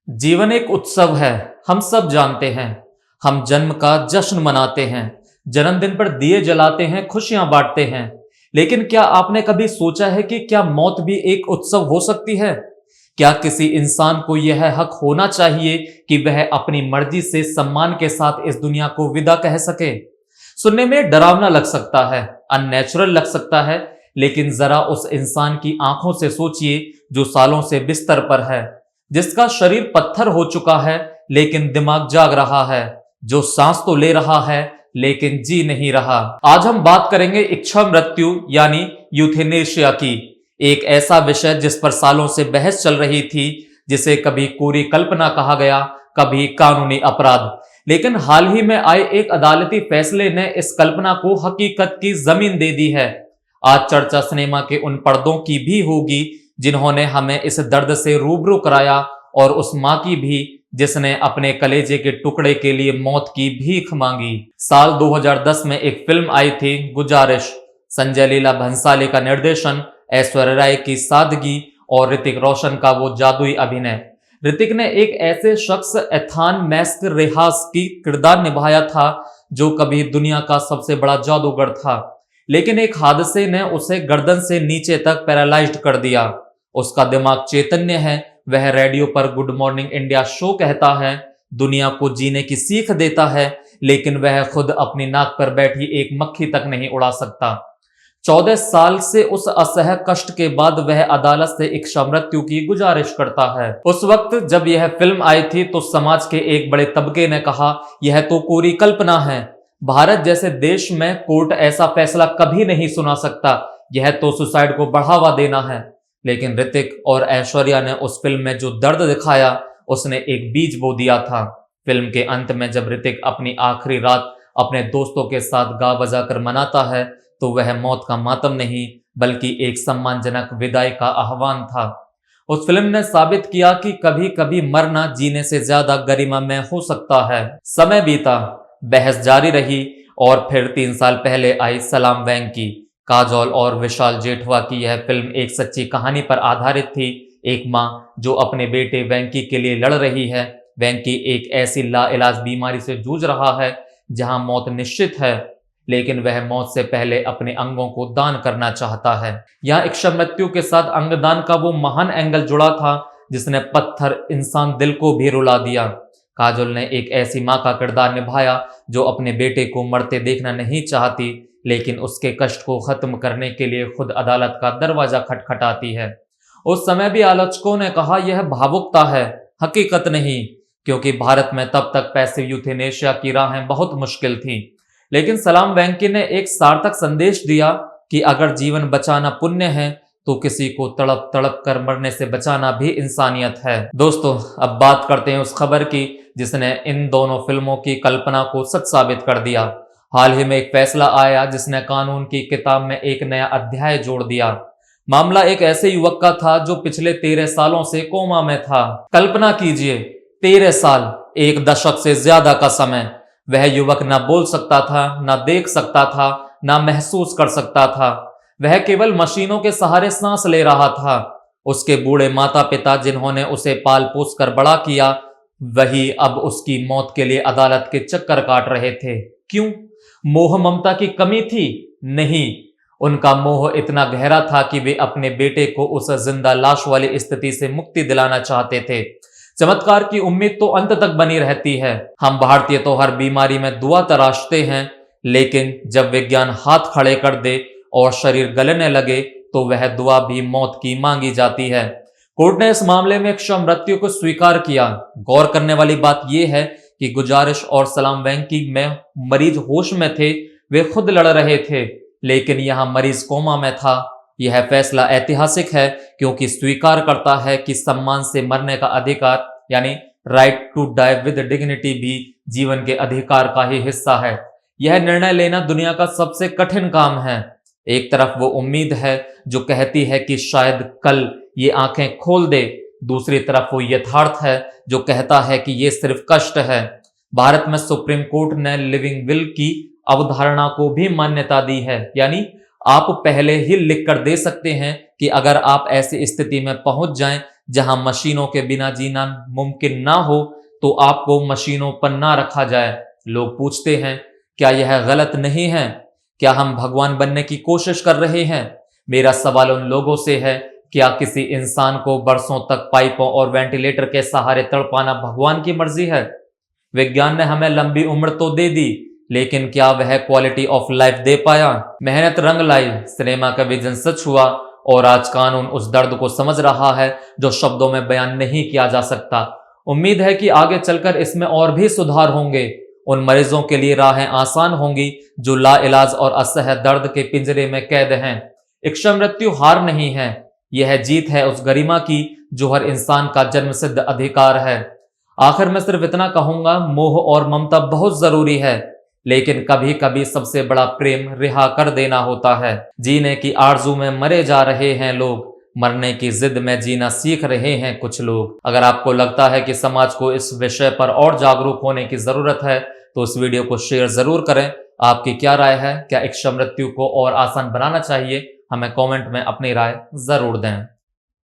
जीवन एक उत्सव है। हम सब जानते हैं। हम जन्म का जश्न मनाते हैं, जन्मदिन पर दिए जलाते हैं, खुशियां बांटते हैं। लेकिन क्या आपने कभी सोचा है कि क्या मौत भी एक उत्सव हो सकती है? क्या किसी इंसान को यह हक होना चाहिए कि वह अपनी मर्जी से सम्मान के साथ इस दुनिया को विदा कह सके? सुनने में डरावना लग सकता है, अननेचुरल लग सकता है, लेकिन जरा उस इंसान की आंखों से सोचिए जो सालों से बिस्तर पर है, जिसका शरीर पत्थर हो चुका है लेकिन दिमाग जाग रहा है, जो सांस तो ले रहा है लेकिन जी नहीं रहा। आज हम बात करेंगे इच्छा मृत्यु यानी यूथेनेशिया की, एक ऐसा विषय जिस पर सालों से बहस चल रही थी, जिसे कभी कोरी कल्पना कहा गया, कभी कानूनी अपराध। लेकिन हाल ही में आए एक अदालती फैसले ने इस कल्पना को हकीकत की जमीन दे दी है। आज चर्चा सिनेमा के उन पर्दों की भी होगी जिन्होंने हमें इस दर्द से रूबरू कराया, और उस मां की भी जिसने अपने कलेजे के टुकड़े के लिए मौत की भीख मांगी। साल 2010 में एक फिल्म आई थी, गुजारिश। संजय लीला भंसाली का निर्देशन, ऐश्वर्या राय की सादगी और ऋतिक रोशन का वो जादुई अभिनय। ऋतिक ने एक ऐसे शख्स एथान मैस्क रेहास की किरदार निभाया था जो कभी दुनिया का सबसे बड़ा जादूगर था, लेकिन एक हादसे ने उसे गर्दन से नीचे तक पैरालाइज्ड कर दिया। उसका दिमाग चैतन्य है। वह रेडियो पर गुड मॉर्निंग इंडिया शो कहता है, दुनिया को जीने की सीख देता है, लेकिन वह खुद अपनी नाक पर बैठी एक मक्खी तक नहीं उड़ा सकता। 14 साल से उस असह्य कष्ट के बाद वह अदालत से इच्छा मृत्यु की गुजारिश करता है। उस वक्त जब यह फिल्म आई थी तो समाज के एक बड़े तबके ने कहा, यह तो कोरी कल्पना है। भारत जैसे देश में कोर्ट ऐसा फैसला कभी नहीं सुना सकता, यह तो सुसाइड को बढ़ावा देना है। लेकिन ऋतिक और ऐश्वर्या ने उस फिल्म में जो दर्द दिखाया, उसने एक बीज बो दिया था। फिल्म के अंत में जब ऋतिक अपनी आखिरी रात अपने दोस्तों के साथ गा बजा कर मनाता है, तो वह मौत का मातम नहीं बल्कि एक सम्मानजनक विदाई का आह्वान था। उस फिल्म ने साबित किया कि कभी कभी मरना जीने से ज्यादा गरिमामय हो सकता है। समय बीता, बहस जारी रही, और फिर 3 साल पहले आई सलाम वेंकी। काजोल और विशाल जेठवा की यह फिल्म एक सच्ची कहानी पर आधारित थी। एक मां जो अपने बेटे वेंकी के लिए लड़ रही है। वेंकी एक ऐसी लाइलाज बीमारी से जूझ रहा है जहां मौत निश्चित है, लेकिन वह मौत से पहले अपने अंगों को दान करना चाहता है। यहाँ इच्छा मृत्यु के साथ अंगदान का वो महान एंगल जुड़ा था जिसने पत्थर इंसान दिल को भी रुला दिया। काजोल ने एक ऐसी मां का किरदार निभाया जो अपने बेटे को मरते देखना नहीं चाहती, लेकिन उसके कष्ट को खत्म करने के लिए खुद अदालत का दरवाजा खटखटाती है। उस समय भी आलोचकों ने कहा यह भावुकता है, हकीकत नहीं, क्योंकि भारत में तब तक पैसिव यूथेनेशिया की राहें बहुत मुश्किल थी। लेकिन सलाम वेंकी ने एक सार्थक संदेश दिया कि अगर जीवन बचाना पुण्य है तो किसी को तड़प तड़प कर मरने से बचाना भी इंसानियत है। दोस्तों, अब बात करते हैं उस खबर की जिसने इन दोनों फिल्मों की कल्पना को सच साबित कर दिया। हाल ही में एक फैसला आया जिसने कानून की किताब में एक नया अध्याय जोड़ दिया। मामला एक ऐसे युवक का था जो पिछले 13 सालों से कोमा में था। कल्पना कीजिए, 13 साल, एक दशक से ज्यादा का समय। वह युवक ना बोल सकता था, ना देख सकता था, ना महसूस कर सकता था। वह केवल मशीनों के सहारे सांस ले रहा था। उसके बूढ़े माता पिता जिन्होंने उसे पाल पोस कर बड़ा किया, वही अब उसकी मौत के लिए अदालत के चक्कर काट रहे थे। क्यों? मोह ममता की कमी थी? नहीं, उनका मोह इतना गहरा था कि वे अपने बेटे को उस जिंदा लाश वाली स्थिति से मुक्ति दिलाना चाहते थे। चमत्कार की उम्मीद तो अंत तक बनी रहती है। हम भारतीय तो हर बीमारी में दुआ तराशते हैं, लेकिन जब विज्ञान हाथ खड़े कर दे और शरीर गलने लगे तो वह दुआ भी मौत की मांगी जाती है। कोर्ट ने इस मामले में इच्छा मृत्यु को स्वीकार किया। गौर करने वाली बात यह है कि गुजारिश और सलाम वेंकी में मरीज होश में थे, वे खुद लड़ रहे थे, लेकिन यहां मरीज कोमा में था। यह फैसला ऐतिहासिक है क्योंकि स्वीकार करता है कि सम्मान से मरने का अधिकार यानी right to die with dignity भी जीवन के अधिकार का ही हिस्सा है। यह निर्णय लेना दुनिया का सबसे कठिन काम है। एक तरफ वो उम्मीद है जो कहती है कि शायद कल ये आंखें खोल दे, दूसरी तरफ वो यथार्थ है जो कहता है कि ये सिर्फ कष्ट है। भारत में सुप्रीम कोर्ट ने लिविंग विल की अवधारणा को भी मान्यता दी है, यानी आप पहले ही लिख कर दे सकते हैं कि अगर आप ऐसी स्थिति में पहुंच जाएं जहां मशीनों के बिना जीना मुमकिन ना हो तो आपको मशीनों पर ना रखा जाए। लोग पूछते हैं, क्या यह गलत नहीं है? क्या हम भगवान बनने की कोशिश कर रहे हैं? मेरा सवाल उन लोगों से है, क्या किसी इंसान को बरसों तक पाइपों और वेंटिलेटर के सहारे तड़पाना भगवान की मर्जी है? विज्ञान ने हमें लंबी उम्र तो दे दी, लेकिन क्या वह क्वालिटी ऑफ लाइफ दे पाया? मेहनत रंग लाई, सिनेमा का विजन सच हुआ और आज कानून उस दर्द को समझ रहा है जो शब्दों में बयान नहीं किया जा सकता। उम्मीद है कि आगे चलकर इसमें और भी सुधार होंगे। उन मरीजों के लिए राहें आसान होंगी जो लाइलाज और असह्य दर्द के पिंजरे में कैद हैं। इच्छा मृत्यु हार नहीं है, यह जीत है उस गरिमा की जो हर इंसान का जन्मसिद्ध अधिकार है। आखिर में सिर्फ इतना कहूंगा, मोह और ममता बहुत जरूरी है, लेकिन कभी कभी सबसे बड़ा प्रेम रिहा कर देना होता है। जीने की आरजू में मरे जा रहे हैं लोग, मरने की जिद में जीना सीख रहे हैं कुछ लोग। अगर आपको लगता है कि समाज को इस विषय पर और जागरूक होने की जरूरत है तो इस वीडियो को शेयर जरूर करें। आपकी क्या राय है? क्या इच्छा मृत्यु को और आसान बनाना चाहिए? हमें कमेंट में अपनी राय जरूर दें।